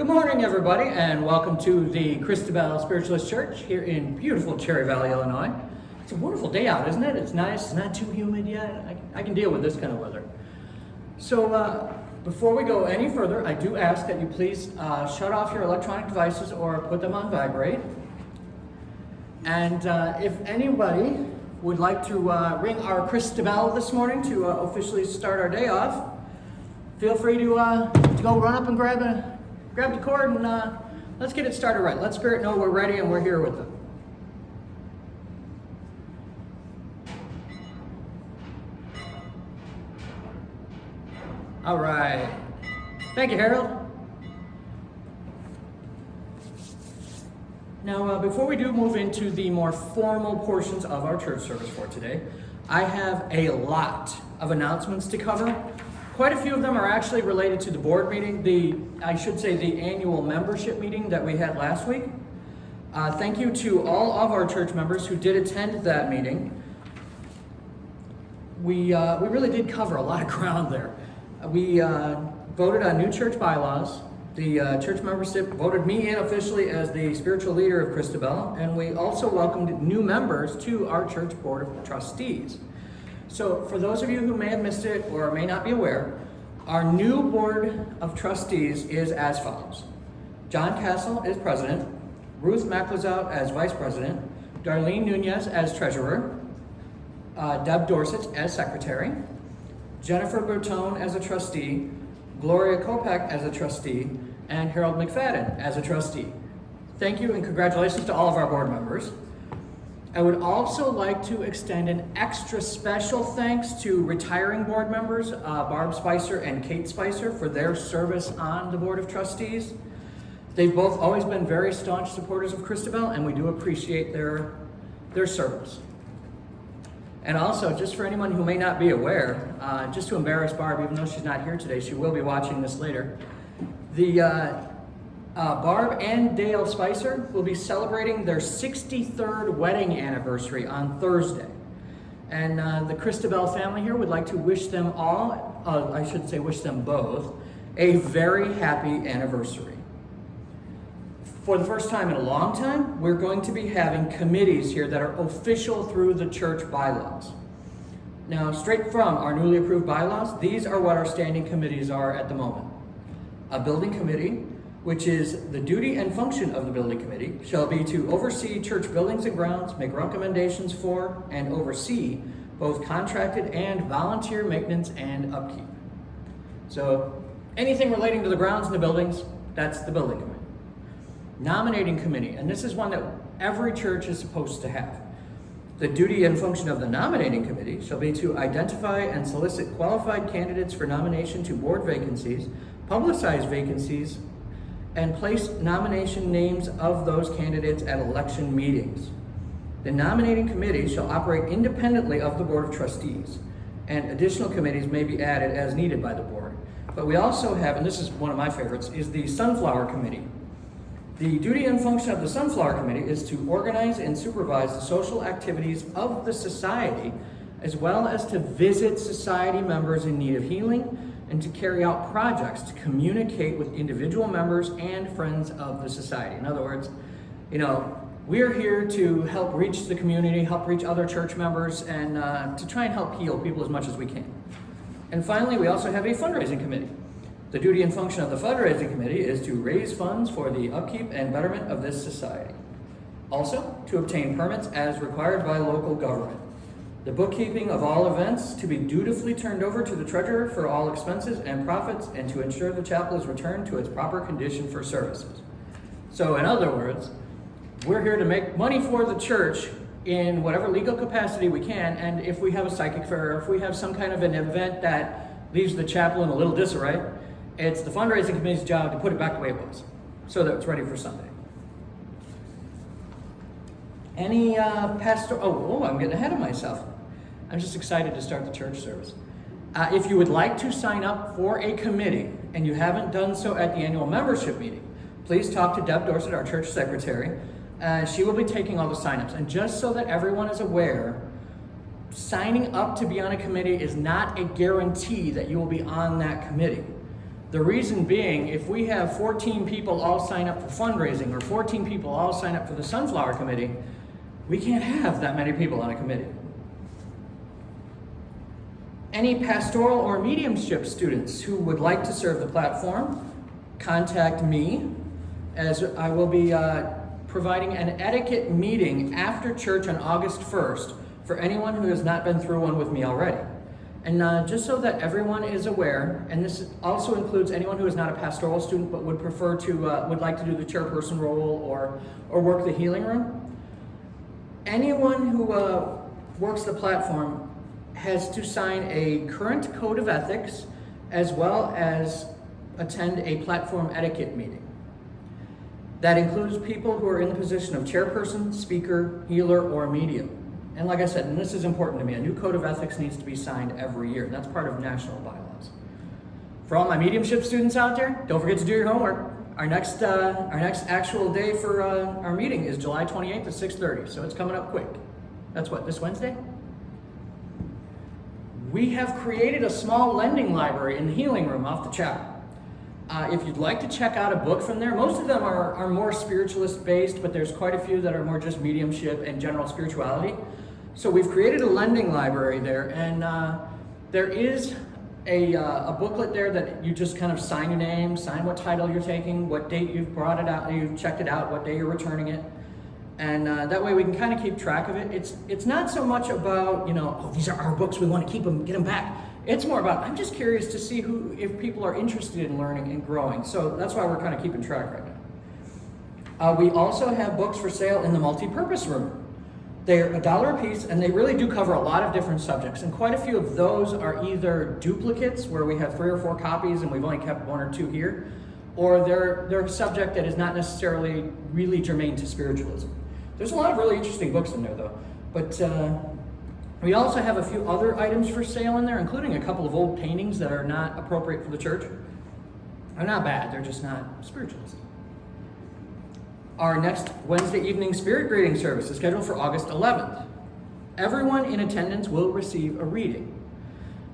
Good morning, everybody, and welcome to the Christabelle Spiritualist Church here in beautiful Cherry Valley, Illinois. It's a wonderful day out, isn't it? It's nice. It's not too humid yet. I can deal with this kind of weather. So before we go any further, I do ask that you please shut off your electronic devices or put them on vibrate. And if anybody would like to ring our Christabelle this morning to officially start our day off, feel free to go run up and grab the cord and let's get it started right. Let Spirit know we're ready and we're here with them. All right. Thank you, Harold. Now, before we do move into the more formal portions of our church service for today, I have a lot of announcements to cover. Quite a few of them are actually related to the board meeting, the annual membership meeting that we had last week. Thank you to all of our church members who did attend that meeting. We really did cover a lot of ground there. We voted on new church bylaws. The church membership voted me in officially as the spiritual leader of Christabelle, and we also welcomed new members to our church board of trustees. So for those of you who may have missed it or may not be aware, our new board of trustees is as follows. John Castle is president, Ruth McLazout as vice president, Darlene Nunez as treasurer, Deb Dorset as secretary, Jennifer Bertone as a trustee, Gloria Kopak as a trustee, and Harold McFadden as a trustee. Thank you and congratulations to all of our board members. I would also like to extend an extra special thanks to retiring board members, Barb Spicer and Kate Spicer, for their service on the Board of Trustees. They've both always been very staunch supporters of Christabelle, and we do appreciate their service. And also, just for anyone who may not be aware, just to embarrass Barb, even though she's not here today, she will be watching this later. Barb and Dale Spicer will be celebrating their 63rd wedding anniversary on Thursday. And the Christabelle family here would like to wish them all, wish them both, a very happy anniversary. For the first time in a long time, we're going to be having committees here that are official through the church bylaws. Now, straight from our newly approved bylaws, these are what our standing committees are at the moment. A building committee, which is the duty and function of the building committee, shall be to oversee church buildings and grounds, make recommendations for, and oversee both contracted and volunteer maintenance and upkeep. So anything relating to the grounds and the buildings, that's the building committee. Nominating committee, and this is one that every church is supposed to have. The duty and function of the nominating committee shall be to identify and solicit qualified candidates for nomination to board vacancies, publicize vacancies, and place nomination names of those candidates at election meetings. The nominating committee shall operate independently of the Board of Trustees, and additional committees may be added as needed by the board. But we also have, and this is one of my favorites, is the Sunflower Committee. The duty and function of the Sunflower Committee is to organize and supervise the social activities of the society, as well as to visit society members in need of healing, and to carry out projects to communicate with individual members and friends of the society. In other words, we're here to help reach the community, help reach other church members, and to try and help heal people as much as we can. And finally, we also have a fundraising committee. The duty and function of the fundraising committee is to raise funds for the upkeep and betterment of this society. Also, to obtain permits as required by local government. The bookkeeping of all events to be dutifully turned over to the treasurer for all expenses and profits, and to ensure the chapel is returned to its proper condition for services. So in other words, we're here to make money for the church in whatever legal capacity we can, and if we have a psychic fair, or if we have some kind of an event that leaves the chapel in a little disarray, it's the fundraising committee's job to put it back the way it was, so that it's ready for Sunday. Any I'm getting ahead of myself. I'm just excited to start the church service. If you would like to sign up for a committee, and you haven't done so at the annual membership meeting, please talk to Deb Dorset, our church secretary. She will be taking all the signups. And just so that everyone is aware, signing up to be on a committee is not a guarantee that you will be on that committee. The reason being, if we have 14 people all sign up for fundraising or 14 people all sign up for the Sunflower Committee, we can't have that many people on a committee. Any pastoral or mediumship students who would like to serve the platform, contact me, as I will be providing an etiquette meeting after church on August 1st for anyone who has not been through one with me already. And just so that everyone is aware, and this also includes anyone who is not a pastoral student but would prefer to, would like to do the chairperson role or work the healing room, anyone who works the platform has to sign a current code of ethics as well as attend a platform etiquette meeting. That includes people who are in the position of chairperson, speaker, healer, or medium. And like I said, and this is important to me, a new code of ethics needs to be signed every year. That's part of national bylaws. For all my mediumship students out there, don't forget to do your homework. Our next actual day for our meeting is July 28th at 6:30, so it's coming up quick. That's what, this Wednesday? We have created a small lending library in the healing room off the chapel. If you'd like to check out a book from there, most of them are more spiritualist based, but there's quite a few that are more just mediumship and general spirituality. So we've created a lending library there, and there is a booklet there that you just kind of sign your name, sign what title you're taking, what date you've brought it out, you've checked it out, what day you're returning it. And that way we can kind of keep track of it. It's not so much about, oh, these are our books, we want to keep them, get them back. It's more about, I'm just curious to see if people are interested in learning and growing. So that's why we're kind of keeping track right now. We also have books for sale in the multi-purpose room. They're $1 a piece, and they really do cover a lot of different subjects. And quite a few of those are either duplicates, where we have 3 or 4 copies and we've only kept 1 or 2 here, or they're a subject that is not necessarily really germane to spiritualism. There's a lot of really interesting books in there, though. But we also have a few other items for sale in there, including a couple of old paintings that are not appropriate for the church. They're not bad, they're just not spiritualist. Our next Wednesday evening spirit greeting service is scheduled for August 11th. Everyone in attendance will receive a reading.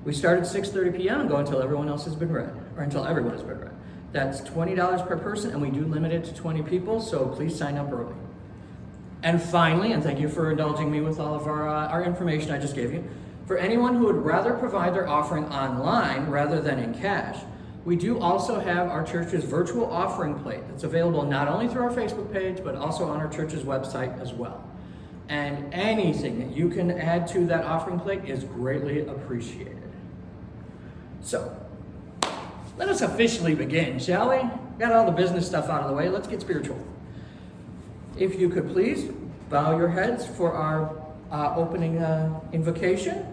We start at 6:30 p.m. and go until everyone else has been read, or until everyone has been read. That's $20 per person, and we do limit it to 20 people, so please sign up early. And finally, and thank you for indulging me with all of our information I just gave you, for anyone who would rather provide their offering online rather than in cash, we do also have our church's virtual offering plate that's available not only through our Facebook page, but also on our church's website as well. And anything that you can add to that offering plate is greatly appreciated. So, let us officially begin, shall we? Got all the business stuff out of the way, let's get spiritual. If you could please bow your heads for our opening invocation.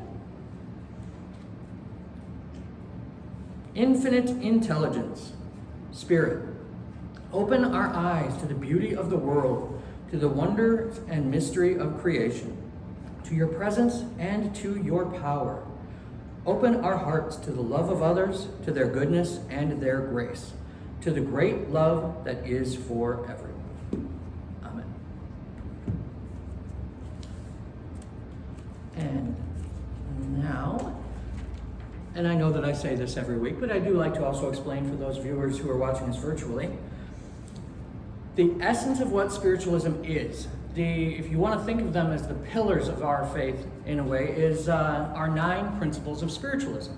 Infinite intelligence, Spirit, open our eyes to the beauty of the world, to the wonder and mystery of creation, to your presence and to your power. Open our hearts to the love of others, to their goodness and their grace, to the great love that is for everyone. Amen. And now, and I know that I say this every week, but I do like to also explain for those viewers who are watching us virtually, the essence of what spiritualism is. If you want to think of them as the pillars of our faith in a way, is our 9 principles of spiritualism.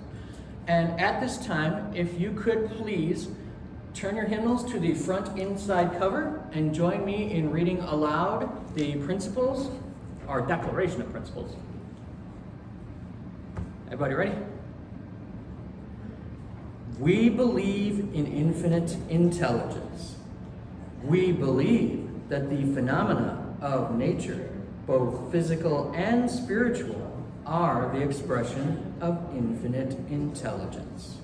And at this time, if you could please turn your hymnals to the front inside cover and join me in reading aloud the principles, our declaration of principles. Everybody ready? We believe in infinite intelligence. We believe that the phenomena of nature, both physical and spiritual, are the expression of infinite intelligence.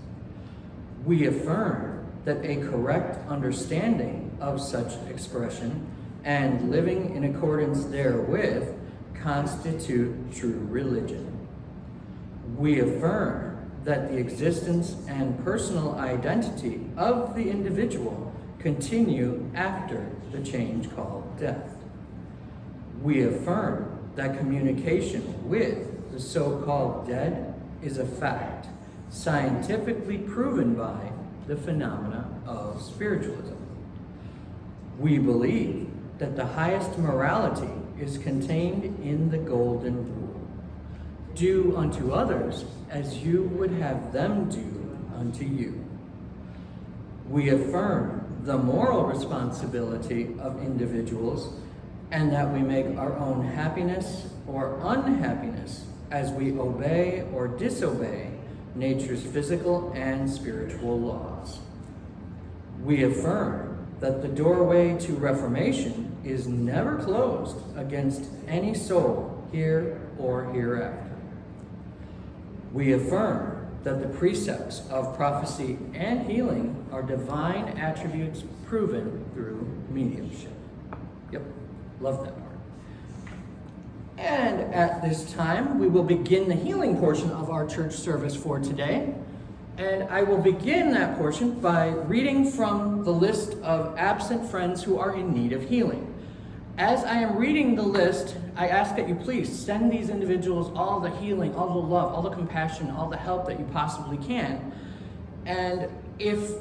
We affirm that a correct understanding of such expression and living in accordance therewith constitute true religion. We affirm that the existence and personal identity of the individual continue after the change called death. We affirm that communication with the so-called dead is a fact, scientifically proven by the phenomena of spiritualism. We believe that the highest morality is contained in the golden rule. Do unto others as you would have them do unto you. We affirm the moral responsibility of individuals and that we make our own happiness or unhappiness as we obey or disobey nature's physical and spiritual laws. We affirm that the doorway to reformation is never closed against any soul here or hereafter. We affirm that the precepts of prophecy and healing are divine attributes proven through mediumship. Yep, love that part. And at this time, we will begin the healing portion of our church service for today. And I will begin that portion by reading from the list of absent friends who are in need of healing. As I am reading the list, I ask that you please send these individuals all the healing, all the love, all the compassion, all the help that you possibly can. And if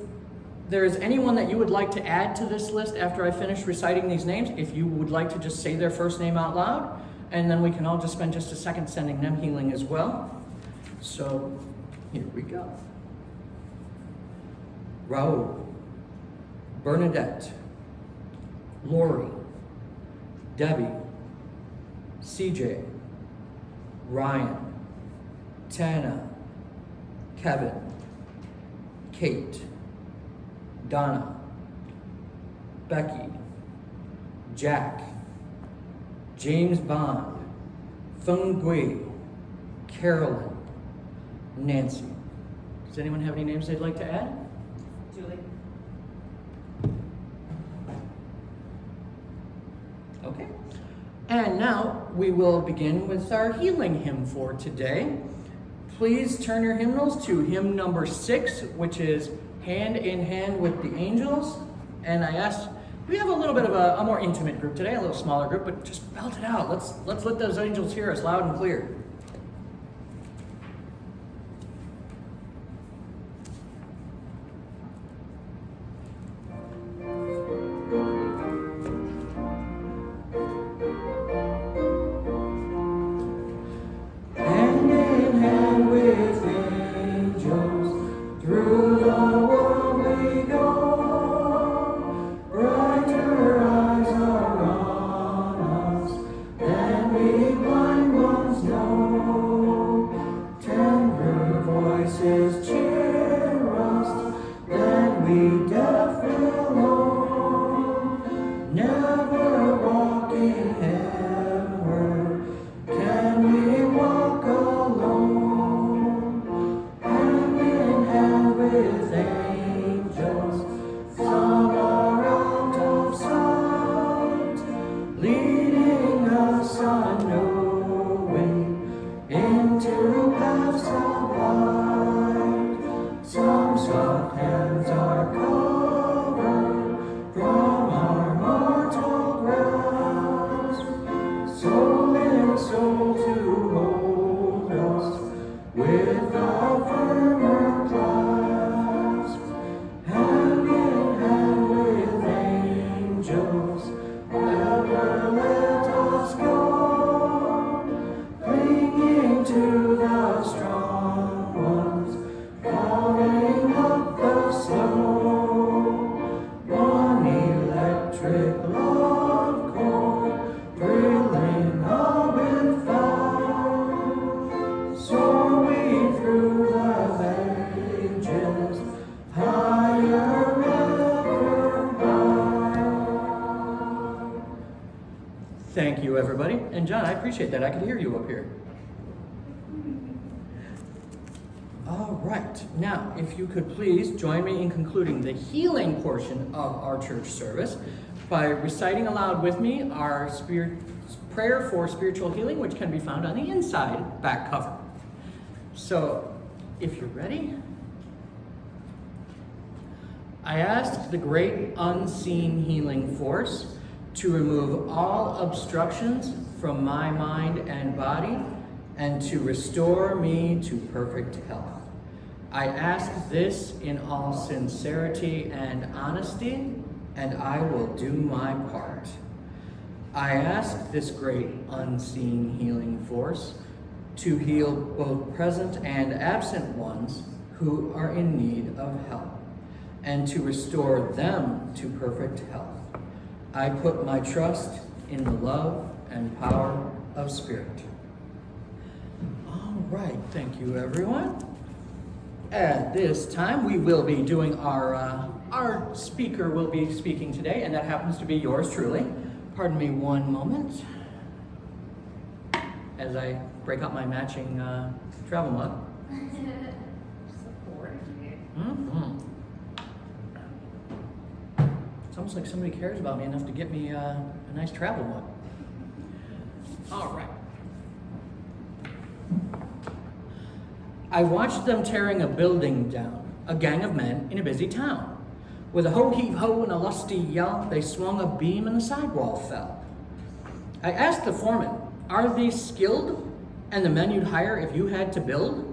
there is anyone that you would like to add to this list after I finish reciting these names, if you would like to just say their first name out loud, and then we can all just spend just a second sending them healing as well. So here we go. Raul, Bernadette, Lori, Debbie, CJ, Ryan, Tana, Kevin, Kate, Donna, Becky, Jack, James Bond, Feng Gui, Carolyn, Nancy. Does anyone have any names they'd like to add? Julie. Okay. And now we will begin with our healing hymn for today. Please turn your hymnals to hymn number 6, which is Hand in Hand with the Angels. And I asked, we have a little bit of a more intimate group today, a little smaller group, but just belt it out. Let's let those angels hear us loud and clear. Thank you, everybody. And John, I appreciate that. I could hear you up here. All right. Now, if you could please join me in concluding the healing portion of our church service by reciting aloud with me our prayer for spiritual healing, which can be found on the inside back cover. So, if you're ready, I ask the great unseen healing force to remove all obstructions from my mind and body and to restore me to perfect health. I ask this in all sincerity and honesty, and I will do my part. I ask this great unseen healing force to heal both present and absent ones who are in need of help, and to restore them to perfect health. I put my trust in the love and power of Spirit. All right, thank you, everyone. At this time, we will be doing our speaker will be speaking today, and that happens to be yours truly. Pardon me one moment as I break out my matching travel mug. It's almost like somebody cares about me enough to get me a nice travel mug. All right. I watched them tearing a building down, a gang of men in a busy town. With a ho-heave-ho and a lusty yell, they swung a beam and the sidewall fell. I asked the foreman, "Are these skilled and the men you'd hire if you had to build?"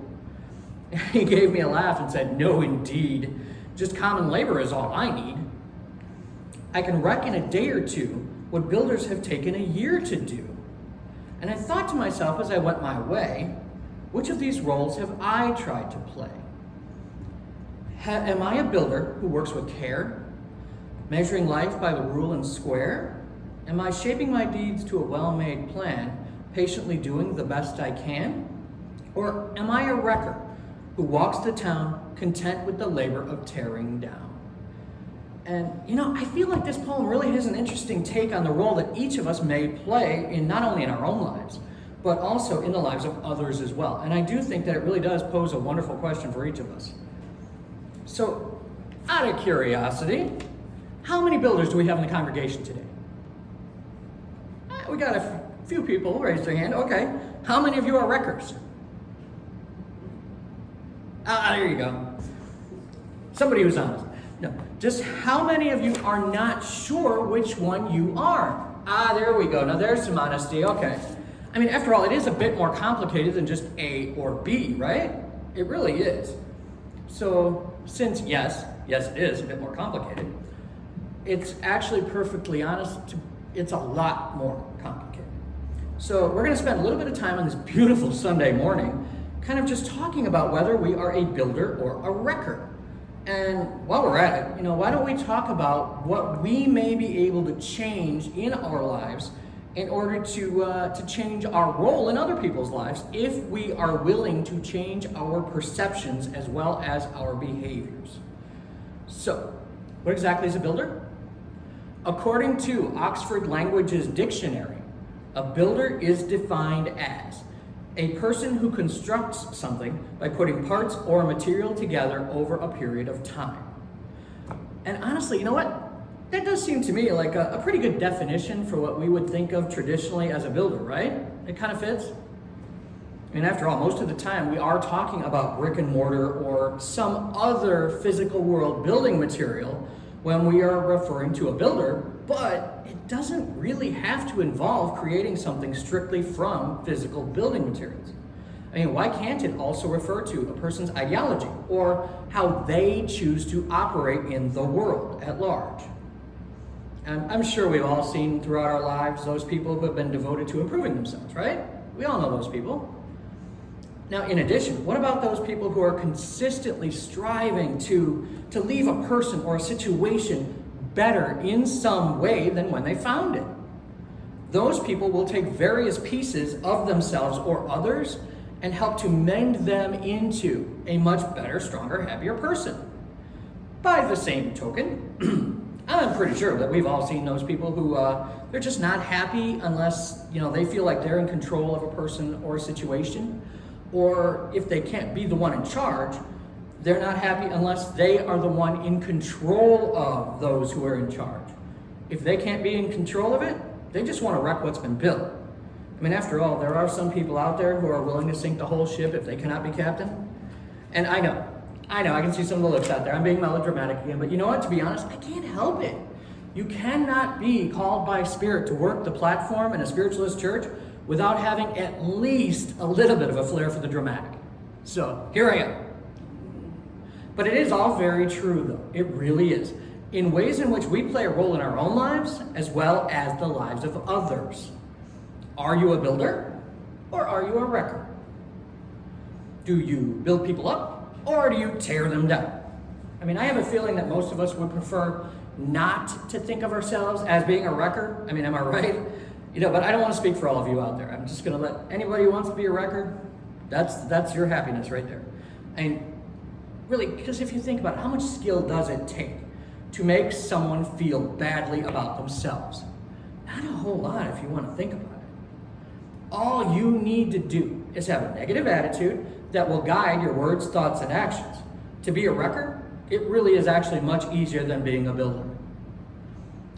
He gave me a laugh and said, "No, indeed. Just common labor is all I need. I can wreck in a day or two what builders have taken a year to do." And I thought to myself as I went my way, which of these roles have I tried to play? Am I a builder who works with care, measuring life by the rule and square? Am I shaping my deeds to a well-made plan, patiently doing the best I can? Or am I a wrecker who walks the town content with the labor of tearing down? And, I feel like this poem really has an interesting take on the role that each of us may play in not only in our own lives, but also in the lives of others as well. And I do think that it really does pose a wonderful question for each of us. So, out of curiosity, how many builders do we have in the congregation today? We got a few people raise their hand. Okay. How many of you are wreckers? There you go. Somebody who's honest. No, just how many of you are not sure which one you are? There we go. Now there's some honesty. Okay. I mean, after all, it is a bit more complicated than just A or B, right? It really is. So, since yes, it is a bit more complicated, it's actually perfectly honest, it's a lot more complicated. So we're going to spend a little bit of time on this beautiful Sunday morning kind of just talking about whether we are a builder or a wrecker. And while we're at it, why don't we talk about what we may be able to change in our lives in order to change our role in other people's lives if we are willing to change our perceptions as well as our behaviors. So, what exactly is a builder? According to Oxford Languages Dictionary, a builder is defined as a person who constructs something by putting parts or material together over a period of time. And honestly, you know what? That does seem to me like a pretty good definition for what we would think of traditionally as a builder, right? It kind of fits. I mean, after all, most of the time we are talking about brick and mortar or some other physical world building material when we are referring to a builder, but it doesn't really have to involve creating something strictly from physical building materials. I mean, why can't it also refer to a person's ideology or how they choose to operate in the world at large? And I'm sure we've all seen throughout our lives those people who have been devoted to improving themselves, right? We all know those people. Now, in addition, what about those people who are consistently striving to leave a person or a situation better in some way than when they found it? Those people will take various pieces of themselves or others and help to mend them into a much better, stronger, happier person. By the same token, I'm pretty sure that we've all seen those people who they're just not happy unless they feel like they're in control of a person or a situation, or if they can't be the one in charge, they're not happy unless they are the one in control of those who are in charge. If they can't be in control of it, they just want to wreck what's been built. I mean, after all, there are some people out there who are willing to sink the whole ship if they cannot be captain. And I know, I can see some of the looks out there. I'm being melodramatic again, but you know what? To be honest, I can't help it. You cannot be called by Spirit to work the platform in a spiritualist church without having at least a little bit of a flair for the dramatic. So, here I am. But it is all very true, though. It really is. In ways in which we play a role in our own lives, as well as the lives of others. Are you a builder, or are you a wrecker? Do you build people up, or do you tear them down? I mean, I have a feeling that most of us would prefer not to think of ourselves as being a wrecker. I mean, am I right? But I don't want to speak for all of you out there. I'm just going to let anybody who wants to be a wrecker, that's your happiness right there. And really, because if you think about it, how much skill does it take to make someone feel badly about themselves? Not a whole lot if you want to think about it. All you need to do is have a negative attitude that will guide your words, thoughts, and actions. To be a wrecker, it really is actually much easier than being a builder.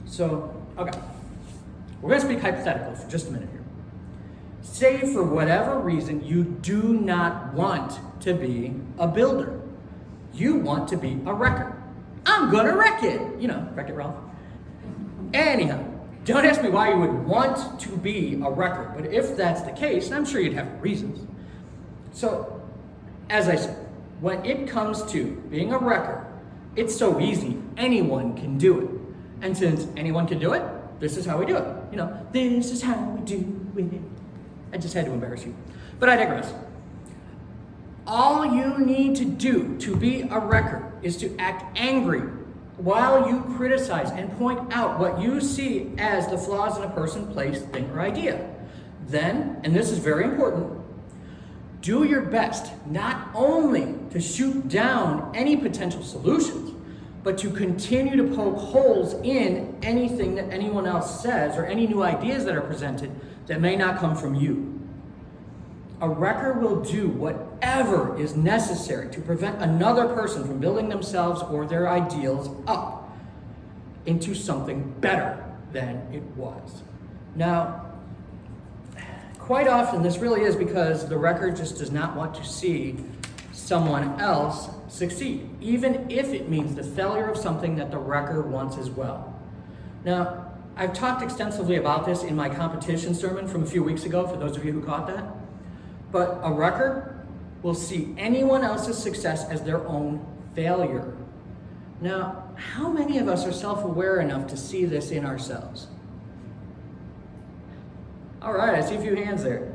So, okay. We're going to speak hypothetically for just a minute here. Say for whatever reason you do not want to be a builder. You want to be a wrecker. I'm going to wreck it. Wreck it, Ralph. Anyhow, don't ask me why you would want to be a wrecker, but if that's the case, I'm sure you'd have reasons. So, as I said, when it comes to being a wrecker, it's so easy. Anyone can do it. And since anyone can do it, this is how we do it. This is how we do it. I just had to embarrass you. But I digress. All you need to do to be a wrecker is to act angry while you criticize and point out what you see as the flaws in a person, place, thing, or idea. Then, and this is very important, do your best not only to shoot down any potential solutions, but to continue to poke holes in anything that anyone else says or any new ideas that are presented that may not come from you. A wrecker will do whatever is necessary to prevent another person from building themselves or their ideals up into something better than it was. Now, quite often this really is because the wrecker just does not want to see someone else succeed, even if it means the failure of something that the wrecker wants as well. Now, I've talked extensively about this in my competition sermon from a few weeks ago, for those of you who caught that. But a wrecker will see anyone else's success as their own failure. Now, how many of us are self-aware enough to see this in ourselves? All right, I see a few hands there.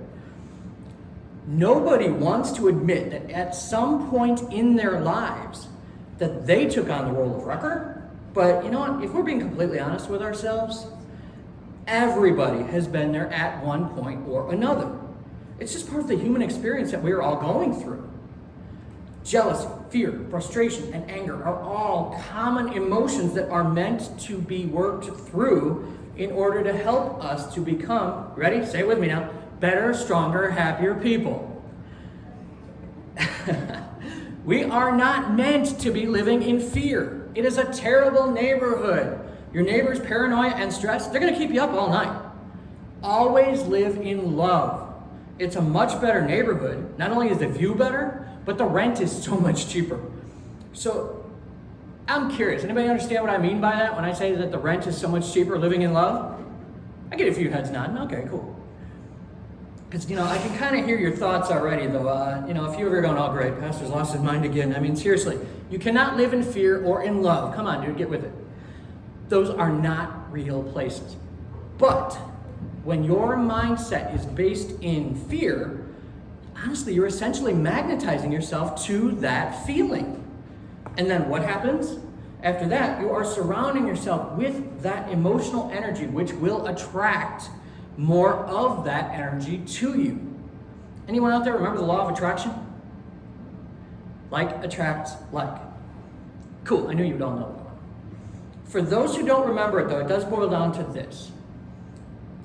Nobody wants to admit that at some point in their lives that they took on the role of wrecker. But you know what? If we're being completely honest with ourselves, everybody has been there at one point or another. It's just part of the human experience that we're all going through. Jealousy, fear, frustration, and anger are all common emotions that are meant to be worked through in order to help us to become, ready? Say it with me now, better, stronger, happier people. We are not meant to be living in fear. It is a terrible neighborhood. Your neighbor's paranoia and stress, they're going to keep you up all night. Always live in love. It's a much better neighborhood. Not only is the view better, but the rent is so much cheaper. So I'm curious, anybody understand what I mean by that when I say that the rent is so much cheaper living in love? I get a few heads nodding. Okay, cool. Because, I can kind of hear your thoughts already, though. A few of you are going, oh, great, Pastor's lost his mind again. I mean, seriously, you cannot live in fear or in love. Come on, dude, get with it. Those are not real places. But when your mindset is based in fear, honestly, you're essentially magnetizing yourself to that feeling. And then what happens? After that, you are surrounding yourself with that emotional energy, which will attract more of that energy to you. Anyone out there remember the law of attraction? Like attracts like. Cool, I knew you'd all know that. For those who don't remember it, though, it does boil down to this.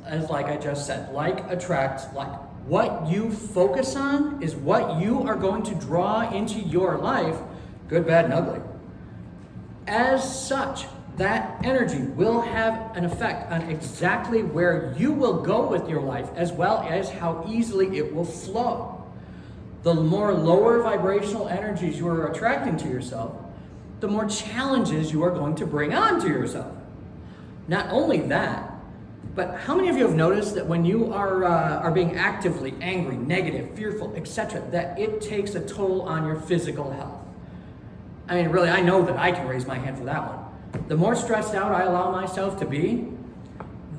As like I just said, like attracts like. What you focus on is what you are going to draw into your life, good, bad, and ugly. As such, that energy will have an effect on exactly where you will go with your life, as well as how easily it will flow. The more lower vibrational energies you are attracting to yourself, the more challenges you are going to bring on to yourself. Not only that, but how many of you have noticed that when you are being actively angry, negative, fearful, etc., that it takes a toll on your physical health? I mean, really, I know that I can raise my hand for that one. The more stressed out I allow myself to be,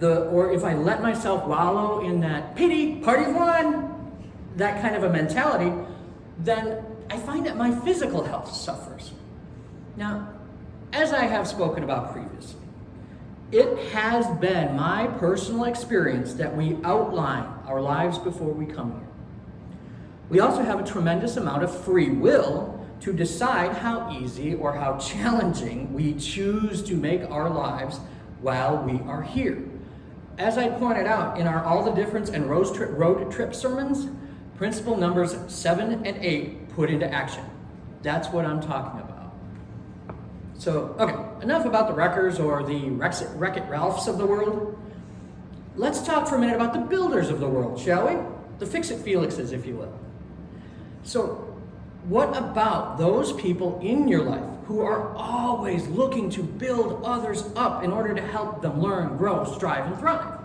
or if I let myself wallow in that pity, party of one, that kind of a mentality, then I find that my physical health suffers. Now, as I have spoken about previously, it has been my personal experience that we outline our lives before we come here. We also have a tremendous amount of free will to decide how easy or how challenging we choose to make our lives while we are here. As I pointed out in our All the Difference and Road Trip sermons, principle numbers 7 and 8 put into action. That's what I'm talking about. So, okay, enough about the wreckers or the Wreck-It Ralphs of the world. Let's talk for a minute about the builders of the world, shall we? The Fix-It Felixes, if you will. So, what about those people in your life who are always looking to build others up in order to help them learn, grow, strive, and thrive?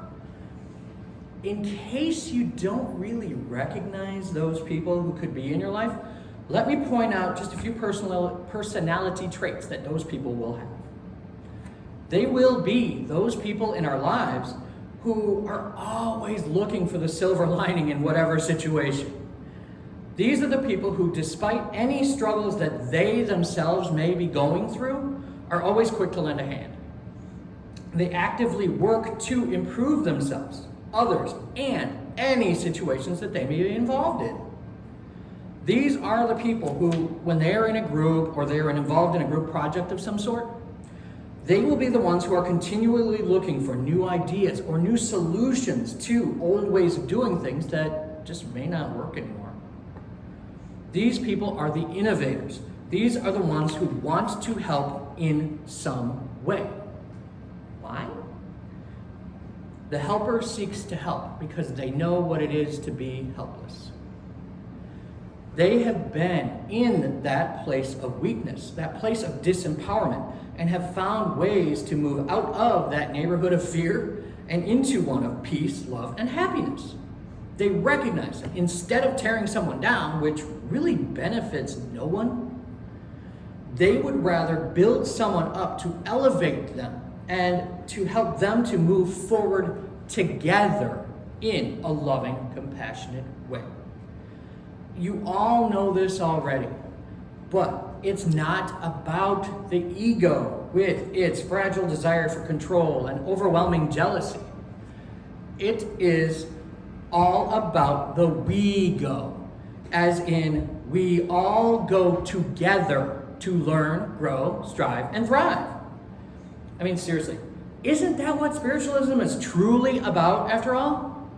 In case you don't really recognize those people who could be in your life, let me point out just a few personality traits that those people will have. They will be those people in our lives who are always looking for the silver lining in whatever situation. These are the people who, despite any struggles that they themselves may be going through, are always quick to lend a hand. They actively work to improve themselves, others, and any situations that they may be involved in. These are the people who, when they are in a group or they are involved in a group project of some sort, they will be the ones who are continually looking for new ideas or new solutions to old ways of doing things that just may not work anymore. These people are the innovators. These are the ones who want to help in some way. Why? The helper seeks to help because they know what it is to be helpless. They have been in that place of weakness, that place of disempowerment, and have found ways to move out of that neighborhood of fear and into one of peace, love, and happiness. They recognize that instead of tearing someone down, which really benefits no one, they would rather build someone up to elevate them and to help them to move forward together in a loving, compassionate way. You all know this already, but it's not about the ego with its fragile desire for control and overwhelming jealousy. It is all about the we go, as in we all go together to learn, grow, strive, and thrive. I mean, seriously, isn't that what spiritualism is truly about after all?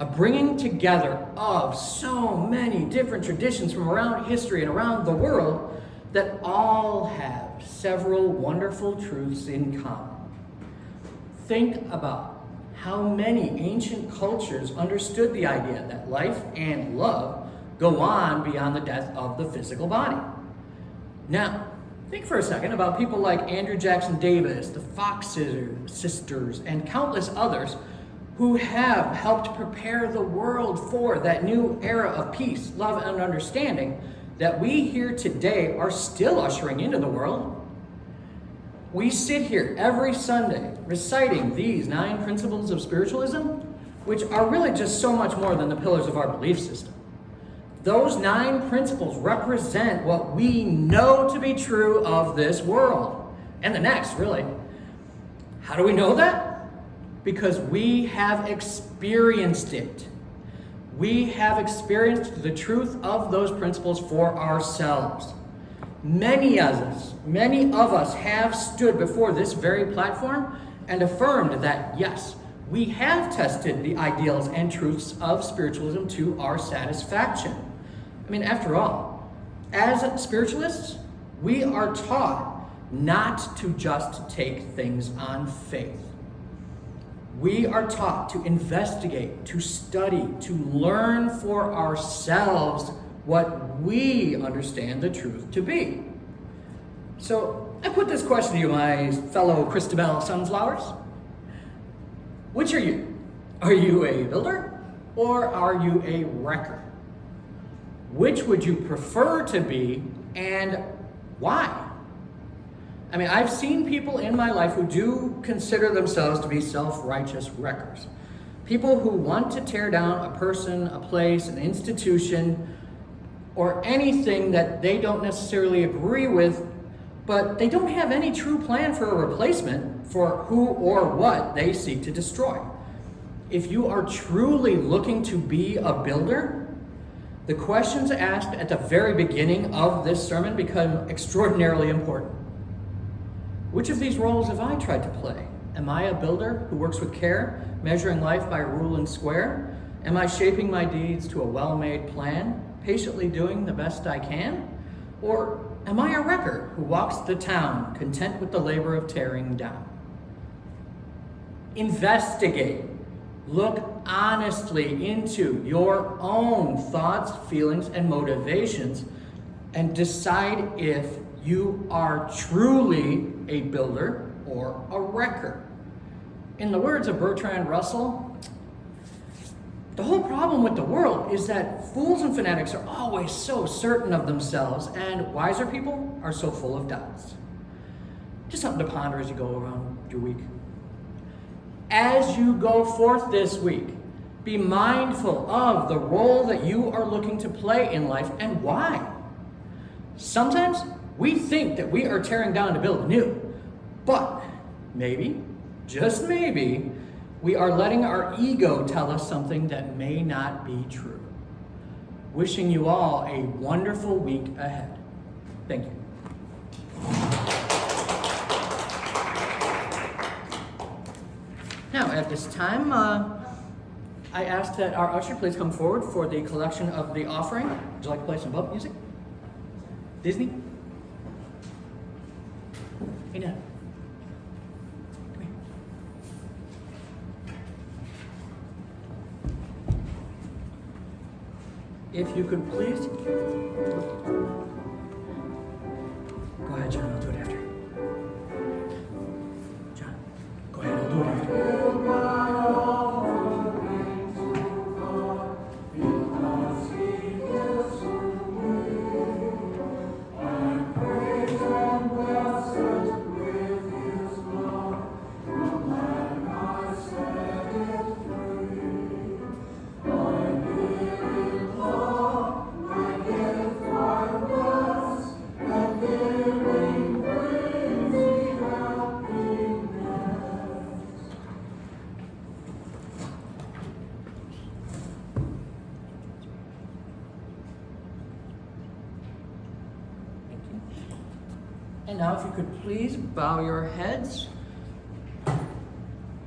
A bringing together of so many different traditions from around history and around the world that all have several wonderful truths in common. Think about how many ancient cultures understood the idea that life and love go on beyond the death of the physical body. Now, think for a second about people like Andrew Jackson Davis, the Fox sisters, and countless others who have helped prepare the world for that new era of peace, love, and understanding that we here today are still ushering into the world. We sit here every Sunday reciting these 9 principles of spiritualism, which are really just so much more than the pillars of our belief system. Those 9 principles represent what we know to be true of this world and the next, really. How do we know that? Because we have experienced it. We have experienced the truth of those principles for ourselves. Many of us have stood before this very platform and affirmed that, yes, we have tested the ideals and truths of spiritualism to our satisfaction. I mean, after all, as spiritualists, we are taught not to just take things on faith. We are taught to investigate, to study, to learn for ourselves what we understand the truth to be. So I put this question to you, my fellow Christabelle sunflowers. Which are you? Are you a builder or are you a wrecker? Which would you prefer to be and Why? I mean, I've seen people in my life who do consider themselves to be self-righteous wreckers. People who want to tear down a person, a place, an institution, or anything that they don't necessarily agree with, but they don't have any true plan for a replacement for who or what they seek to destroy. If you are truly looking to be a builder, the questions asked at the very beginning of this sermon become extraordinarily important. Which of these roles have I tried to play? Am I a builder who works with care, measuring life by rule and square? Am I shaping my deeds to a well-made plan, patiently doing the best I can? Or am I a wrecker who walks the town, content with the labor of tearing down? Investigate. Look honestly into your own thoughts, feelings, and motivations, and decide if you are truly a builder or a wrecker. In the words of Bertrand Russell, the whole problem with the world is that fools and fanatics are always so certain of themselves, and wiser people are so full of doubts. Just something to ponder as you go around your week. As you go forth this week, be mindful of the role that you are looking to play in life and why. Sometimes we think that we are tearing down to build new, but maybe, just maybe, we are letting our ego tell us something that may not be true. Wishing you all a wonderful week ahead. Thank you. Now, at this time, I ask that our usher please come forward for the collection of the offering. Would you like to play some bump music? Disney? Hey, Dad. Come here. If you could please. Go ahead, John. I'll do it after. John, go ahead. I'll do it after. And now if you could please bow your heads.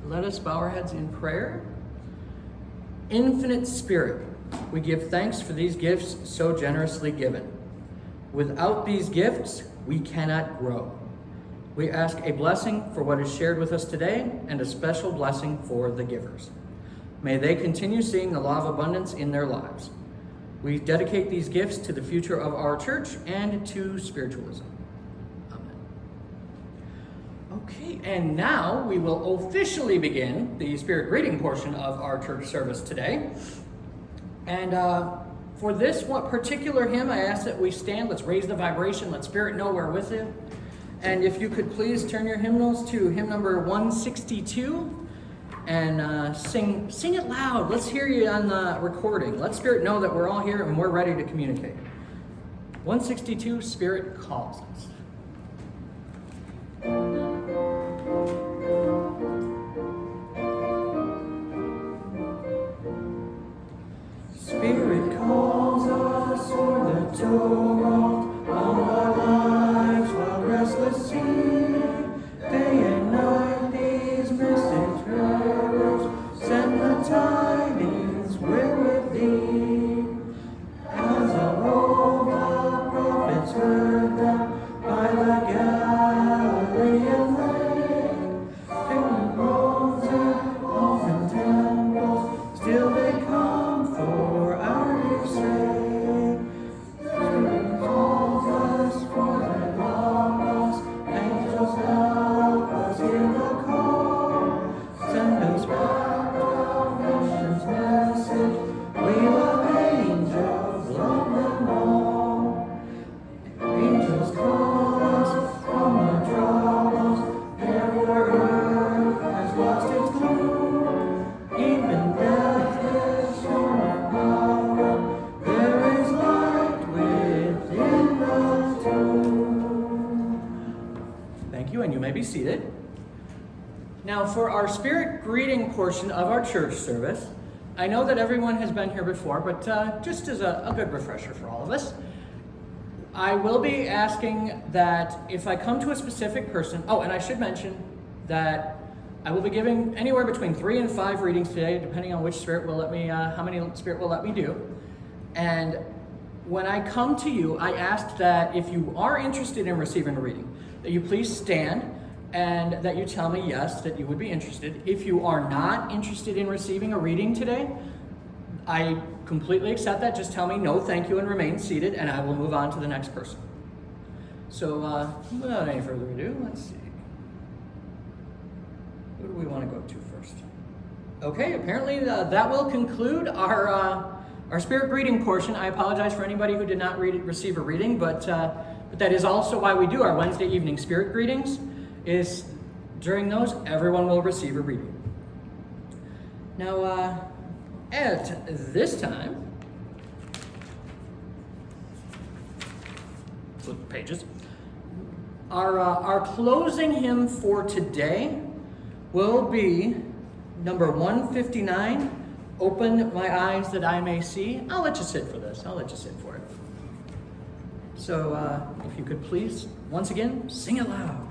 Let us bow our heads in prayer. Infinite Spirit, we give thanks for these gifts so generously given. Without these gifts, we cannot grow. We ask a blessing for what is shared with us today and a special blessing for the givers. May they continue seeing the law of abundance in their lives. We dedicate these gifts to the future of our church and to spiritualism. Okay, and now we will officially begin the Spirit greeting portion of our church service today. And for this one particular hymn, I ask that we stand. Let's raise the vibration. Let Spirit know we're with you. And if you could please turn your hymnals to hymn number 162 and sing it loud. Let's hear you on the recording. Let Spirit know that we're all here and we're ready to communicate. 162, Spirit calls us. Spirit calls us o'er the tumult of our lives while restless sea. Day and night these mystic bearers send the tidings we're with thee. As of old the prophets heard them, may be seated. Now, for our spirit greeting portion of our church service, I know that everyone has been here before, but just as a good refresher for all of us, I will be asking that if I come to a specific person, and I should mention that I will be giving anywhere between 3 and 5 readings today, depending on which Spirit will let me, how many Spirit will let me do. And when I come to you, I ask that if you are interested in receiving a reading, that you please stand and that you tell me yes, that you would be interested. If you are not interested in receiving a reading today, I completely accept that. Just tell me no, thank you, and remain seated, and I will move on to the next person. So without any further ado, let's see. Who do we want to go to first? Okay, apparently that will conclude our spirit greeting portion. I apologize for anybody who did not receive a reading, but that is also why we do our Wednesday evening spirit greetings. Is during those, everyone will receive a reading. Now, at this time, flip pages. Our closing hymn for today will be number 159, Open My Eyes That I May See. I'll let you sit for this. I'll let you sit for it. So if you could please, once again, sing it loud.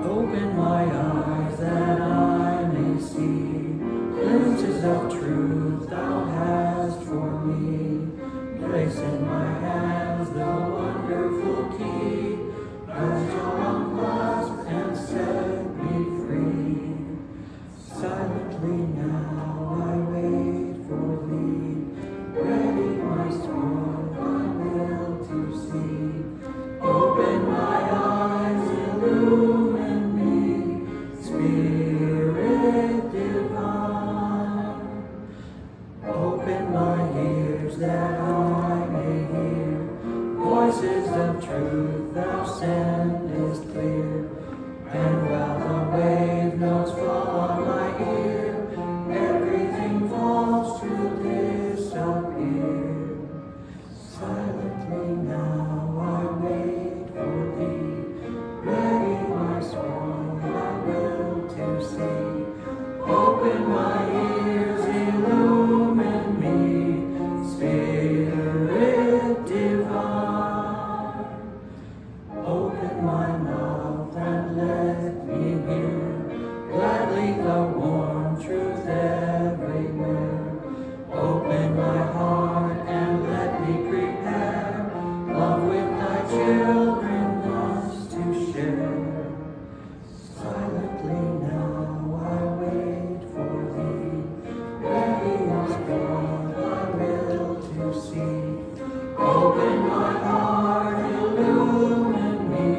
Open my eyes that I may see glimpses of truth thou hast for me. Place in my hands the wonderful key that shall unclasp and set me free. Silently now I wait for thee, ready my small will to see. Open my eyes, illumine me, Spirit divine. Open my ears that I may hear voices of truth thou sendest clear. And while the wave notes fall on my ear, everything falls to disappear. Silently now I wait for thee, ready my small will to see. Open my ears, illumine me, Spirit divine. Open my mouth and let me hear gladly the warm truth everywhere. Open my heart and let me prepare love with thy children thus to share. Silently now I wait for thee, ready as born thy will to see. Open my heart, illumine me,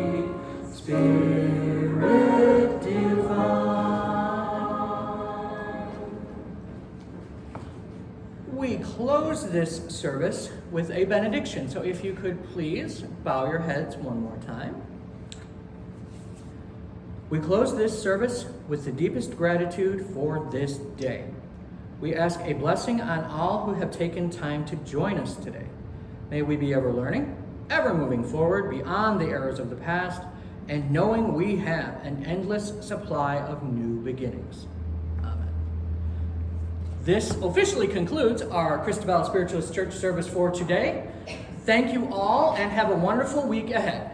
Spirit divine. We close this service with a benediction. So if you could please bow your heads one more time. We close this service with the deepest gratitude for this day. We ask a blessing on all who have taken time to join us today. May we be ever learning, ever moving forward beyond the errors of the past, and knowing we have an endless supply of new beginnings. Amen. This officially concludes our Christabelle Spiritualist Church service for today. Thank you all, and have a wonderful week ahead.